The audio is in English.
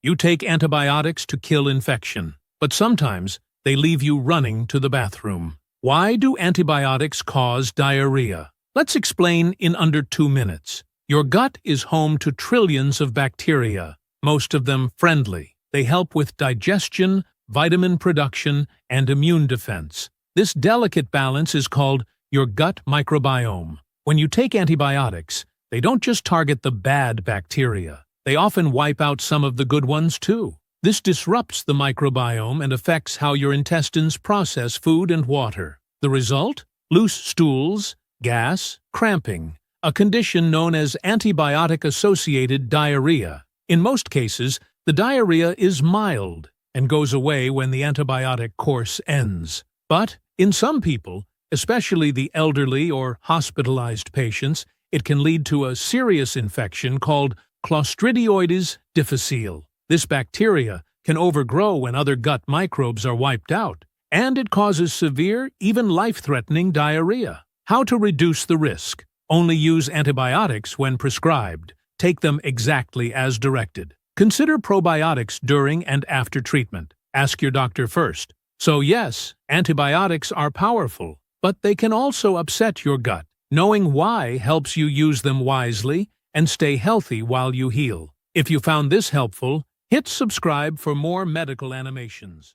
You take antibiotics to kill infection, but sometimes they leave you running to the bathroom. Why do antibiotics cause diarrhea? Let's explain in under 2 minutes. Your gut is home to trillions of bacteria, most of them friendly. They help with digestion, vitamin production, and immune defense. This delicate balance is called your gut microbiome. When you take antibiotics, they don't just target the bad bacteria. They often wipe out some of the good ones too. This disrupts the microbiome and affects how your intestines process food and water. The result? Loose stools, gas, cramping, a condition known as antibiotic-associated diarrhea. In most cases, the diarrhea is mild and goes away when the antibiotic course ends. But in some people, especially the elderly or hospitalized patients, it can lead to a serious infection called Clostridioides difficile. This bacteria can overgrow when other gut microbes are wiped out, and it causes severe, even life-threatening diarrhea. How to reduce the risk? Only use antibiotics when prescribed. Take them exactly as directed. Consider probiotics during and after treatment. Ask your doctor first. So yes, antibiotics are powerful, but they can also upset your gut. Knowing why helps you use them wisely and stay healthy while you heal. If you found this helpful, hit subscribe for more medical animations.